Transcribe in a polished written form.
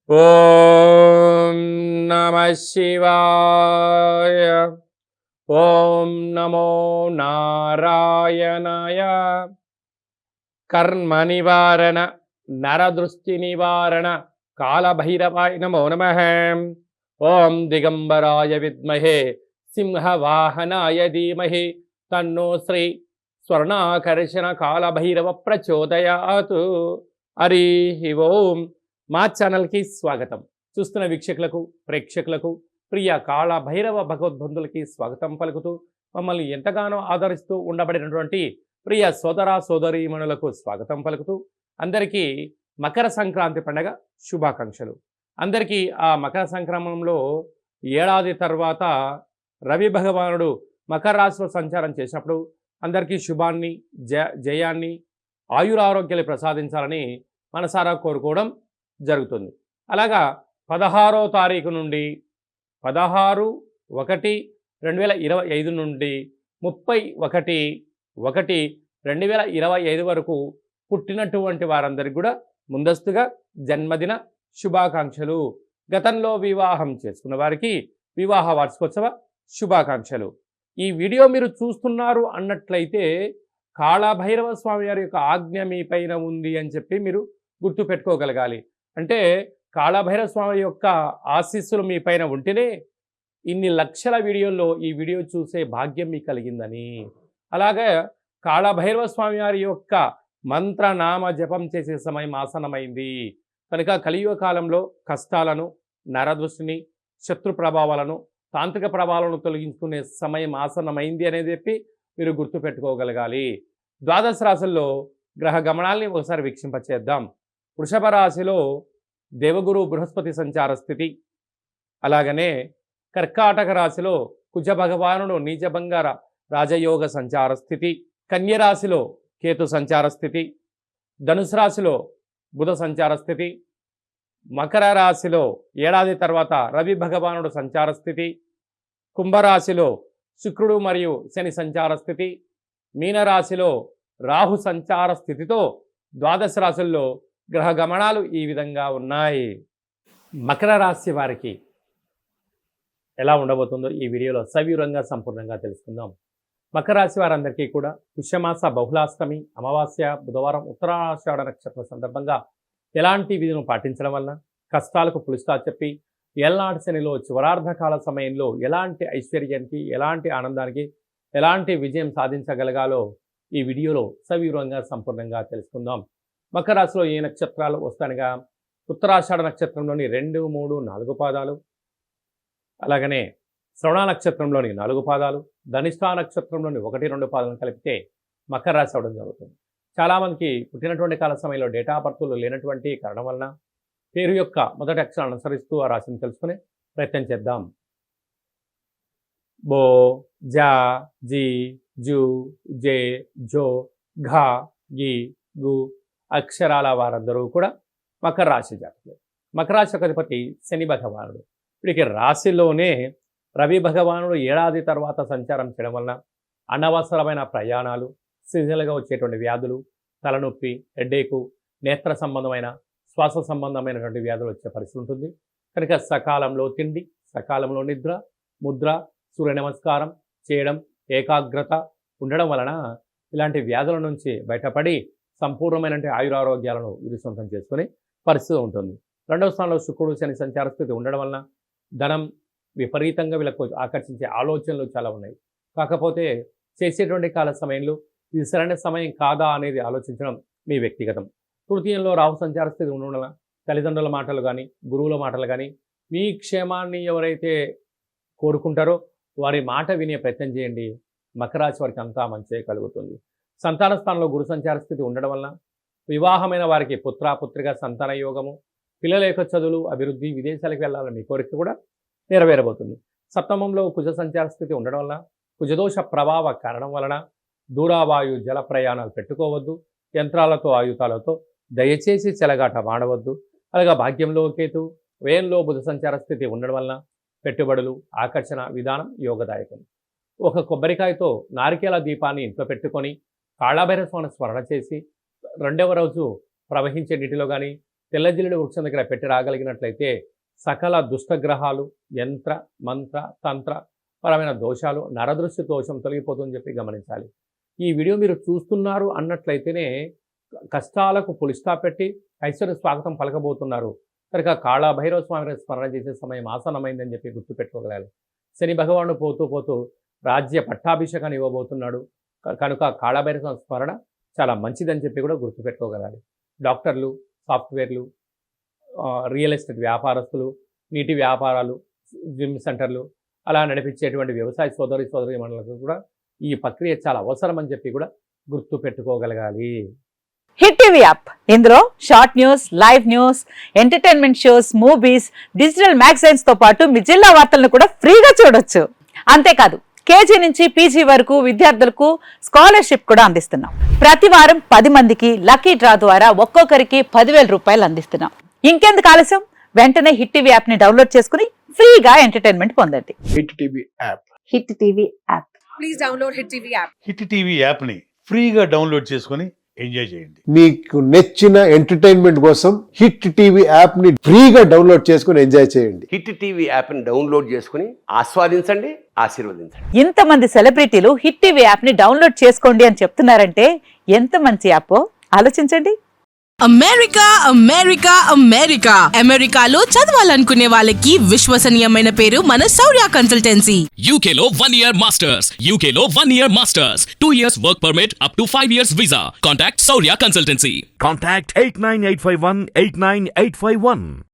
ఓం నమః శివాయ. ఓం నమో నారాయణాయ. కర్మ నివారణ నరదృష్టి నివారణ కాళభైరవాయ నమో నమః. ఓం దిగంబరాయ విద్మహే సింహవాహనాయ ధీమహి తన్నో శ్రీ స్వర్ణాకర్షణ కాళభైరవ ప్రచోదయాతు. హరి ఓం. మా ఛానల్కి స్వాగతం. చూస్తున్న వీక్షకులకు ప్రేక్షకులకు ప్రియ కాళభైరవ భగవద్బంధులకి స్వాగతం పలుకుతూ మమ్మల్ని ఎంతగానో ఆదరిస్తూ ఉండబడినటువంటి ప్రియ సోదర సోదరీమణులకు స్వాగతం పలుకుతూ అందరికీ మకర సంక్రాంతి పండగ శుభాకాంక్షలు. అందరికీ ఆ మకర సంక్రమణంలో ఏడాది తర్వాత రవి భగవానుడు మకర రాశిలో సంచారం చేసినప్పుడు అందరికీ శుభాన్ని జయాన్ని ఆయురారోగ్యాలు ప్రసాదించాలని మనసారా కోరుకోవడం జరుగుతుంది. అలాగా 16వ తారీఖు నుండి 16/1/2025 నుండి 31/1/2025 వరకు పుట్టినటువంటి వారందరికీ కూడా ముందస్తుగా జన్మదిన శుభాకాంక్షలు. గతంలో వివాహం చేసుకున్న వారికి వివాహ వార్షికోత్సవ శుభాకాంక్షలు. ఈ వీడియో మీరు చూస్తున్నారు అన్నట్లయితే కాళభైరవ స్వామి వారి యొక్క ఆజ్ఞ మీ పైన ఉంది అని చెప్పి మీరు గుర్తు పెట్టుకోగలగాలి. అంటే కాళభైరవ స్వామి యొక్క ఆశీస్సులు మీ పైన ఉంటేనే ఇన్ని లక్షల వీడియోల్లో ఈ వీడియో చూసే భాగ్యం మీకు కలిగిందని. అలాగే కాళభైరవ స్వామి వారి యొక్క మంత్రనామ జపం చేసే సమయం ఆసనమైంది కనుక కలియుగ కాలంలో కష్టాలను, నరదృష్టిని, శత్రు ప్రభావాలను, తాంత్రిక ప్రభావాలను తొలగించుకునే సమయం ఆసనమైంది అనేది చెప్పి మీరు గుర్తుపెట్టుకోగలగాలి. ద్వాదశ రాశుల్లో గ్రహ గమనాల్ని ఒకసారి వీక్షింపచేద్దాం. వృషభ రాశిలో దేవగురు బృహస్పతి సంచార స్థితి, అలాగనే కర్కాటక రాశిలో కుజ భగవానుడు నీచభంగ రాజయోగ సంచార స్థితి, కన్య రాశిలో కేతు సంచార స్థితి, ధనుసు రాశిలో బుధ సంచార స్థితి, మకర రాశిలో ఏడాది తర్వాత రవి భగవానుడు సంచార స్థితి, కుంభరాశిలో శుక్రుడు మరియు శని సంచార స్థితి, మీనరాశిలో రాహు సంచార స్థితితో ద్వాదశ రాశుల్లో గ్రహ గమనాలు ఈ విధంగా ఉన్నాయి. మకర రాశి వారికి ఎలా ఉండబోతుందో ఈ వీడియోలో సవివరంగా సంపూర్ణంగా తెలుసుకుందాం. మకర రాశి వారందరికీ కూడా పుష్యమాస బహుళాష్టమి అమావాస్య బుధవారం ఉత్తరాషాఢ నక్షత్రం సందర్భంగా ఎలాంటి విధులను పాటించడం వలన కష్టాలకు పులుస్తా చెప్పి ఏళ్నాటి శనిలో చివరార్ధకాల సమయంలో ఎలాంటి ఐశ్వర్యానికి, ఎలాంటి ఆనందానికి, ఎలాంటి విజయం సాధించగలగాలో ఈ వీడియోలో సవివరంగా సంపూర్ణంగా తెలుసుకుందాం. మకర రాశిలో ఏ నక్షత్రాలు వస్తానగా ఉత్తరాషాఢ నక్షత్రంలోని 2, 3, 4 పాదాలు, అలాగనే శ్రవణ నక్షత్రంలోని 4 పాదాలు, ధనిష్ఠా నక్షత్రంలోని 1, 2 పాదాలను కలిపితే మకర రాశి అవడం జరుగుతుంది. చాలామందికి పుట్టినటువంటి కాల సమయంలో డేటా బర్త్లు లేనటువంటి కారణం వలన పేరు యొక్క మొదటి అక్షరాన్ని అనుసరిస్తూ ఆ రాశిని తెలుసుకునే ప్రయత్నం చేద్దాం. బో, జా, జీ, జూ, జే, జో, ఘా, గి, గు అక్షరాల వారందరూ కూడా మకర రాశి జాతకులు. మకర రాశి అధిపతి శని భగవానుడు. వీడికి రాశిలోనే రవి భగవానుడు ఏడాది తర్వాత సంచారం చేయడం వలన అనవసరమైన ప్రయాణాలు, సీజనల్గా వచ్చేటువంటి వ్యాధులు, తలనొప్పి, హెడ్ఏకు, నేత్ర సంబంధమైన, శ్వాస సంబంధమైనటువంటి వ్యాధులు వచ్చే పరిస్థితి ఉంటుంది. కనుక సకాలంలో తిండి, సకాలంలో నిద్ర, ముద్ర, సూర్య నమస్కారం చేయడం, ఏకాగ్రత ఉండడం వలన ఇలాంటి వ్యాధుల నుంచి బయటపడి సంపూర్ణమైన ఆయురారోగ్యాలను వీరు సొంతం చేసుకునే పరిస్థితి ఉంటుంది. రెండవ స్థానంలో శుక్రుడు శని సంచార స్థితి ఉండడం వలన ధనం విపరీతంగా వీళ్ళకు ఆకర్షించే ఆలోచనలు చాలా ఉన్నాయి. కాకపోతే చేసేటువంటి కాల సమయంలో ఇది సరైన సమయం కాదా అనేది ఆలోచించడం మీ వ్యక్తిగతం. తృతీయంలో రాహు సంచార స్థితి ఉండడం వలన తల్లిదండ్రుల మాటలు కానీ, గురువుల మాటలు కానీ, మీ క్షేమాన్ని ఎవరైతే కోరుకుంటారో వారి మాట వినే ప్రయత్నం చేయండి. మకర రాశి వారికి అంతా మంచి కలుగుతుంది. సంతాన స్థానంలో గురు సంచార స్థితి ఉండడం వలన వివాహమైన వారికి పుత్రిక సంతాన యోగము, పిల్లల యొక్క చదువులు, అభివృద్ధి, విదేశాలకు వెళ్ళాలని మీ కోరిక కూడా నెరవేరబోతుంది. సప్తమంలో కుజ సంచార స్థితి ఉండడం వలన కుజదోష ప్రభావ కారణం వలన దూరావాయు జల ప్రయాణాలు పెట్టుకోవద్దు. యంత్రాలతో, ఆయుధాలతో దయచేసి చెలగాట మాడవద్దు. అలాగా భాగ్యంలో కేతు, వ్యయంలో బుధ సంచార స్థితి ఉండడం వలన పెట్టుబడులు, ఆకర్షణ విధానం యోగదాయకం. ఒక కొబ్బరికాయతో నారికేల దీపాన్ని ఇంట్లో పెట్టుకొని కాళభైరవ స్వామిని స్మరణ చేసి రెండవ రోజు ప్రవహించే నీటిలో కానీ తెల్లజిల్లుడు వృక్షం దగ్గర పెట్టి రాగలిగినట్లయితే సకల దుష్టగ్రహాలు, యంత్ర మంత్ర తంత్ర పరమైన దోషాలు, నరదృష్టి దోషం తొలగిపోతుందని చెప్పి గమనించాలి. ఈ వీడియో మీరు చూస్తున్నారు అన్నట్లయితేనే కష్టాలకు పులిస్టాప్ పెట్టి ఐశ్వర్య స్వాగతం పలకబోతున్నారు కనుక కాళభైరవ స్వామిని స్మరణ చేసే సమయం ఆసనమైందని చెప్పి గుర్తుపెట్టుకోగలాలి. శని భగవానుడు పోతూ పోతూ రాజ్య పట్టాభిషేకాన్ని ఇవ్వబోతున్నాడు కనుక కాళభైరవ స్మరణ చాలా మంచిదని చెప్పి కూడా గుర్తుపెట్టుకోగలాలి. డాక్టర్లు, సాఫ్ట్వేర్లు, రియల్ ఎస్టేట్ వ్యాపారస్తులు, నీటి వ్యాపారాలు, జిమ్ సెంటర్లు అలా నడిపించేటువంటి వ్యవసాయ సోదరి మండలకు కూడా ఈ ప్రక్రియ చాలా అవసరం అని చెప్పి కూడా గుర్తుపెట్టుకోగలగాలి. హిట్ టీవీ యాప్, ఇందులో short news, live news, entertainment shows, movies, digital magazines తో పాటు మీ జిల్లా వార్తలను కూడా ఫ్రీగా చూడొచ్చు. అంతేకాదు కేజీ నుంచి పీజీ వరకు విద్యార్థులకు స్కాలర్షిప్ కూడా అందిస్తున్నాం. ప్రతి వారం 10 మందికి లక్కీ డ్రా ద్వారా ఒక్కొక్కరికి 10,000 రూపాయలు అందిస్తున్నాం. ఇంకెందుకు ఆలస్యం, వెంటనే హిట్ టీవీ యాప్ ని డౌన్లోడ్ చేసుకుని ఫ్రీగా ఎంటర్టైన్మెంట్ పొందండి. Hit TV app. Hit TV app. Please download Hit TV app. Hit TV యాప్ని ఫ్రీగా డౌన్లోడ్ చేసుకొని ఎంజాయ్ చేయండి. మీకు నచ్చిన ఎంటర్టైన్మెంట్ కోసం హిట్ టీవీ యాప్ ని ఫ్రీగా డౌన్లోడ్ చేసుకుని ఎంజాయ్ చేయండి. హిట్ టీవీ యాప్ని డౌన్లోడ్ చేసుకుని ఆస్వాదించండి, ఆశీర్వదించండి. ఇంతమంది సెలబ్రిటీలు హిట్ టీవీ యాప్ ని డౌన్లోడ్ చేసుకోండి అని చెప్తున్నారంటే ఎంత మంచి యాప్ ఆలోచించండి. అమెరికా అమెరికా అమెరికా అమెరికాలో చదవాలనుకునే వాళ్ళకి విశ్వసనీయమైన పేరు మన శౌర్య కన్సల్టెన్సీ. UK లో 1 year masters. UK లో 1 year masters. 2 years work permit up to 5 years visa. Contact Saurya Consultancy. Contact 89851 89851.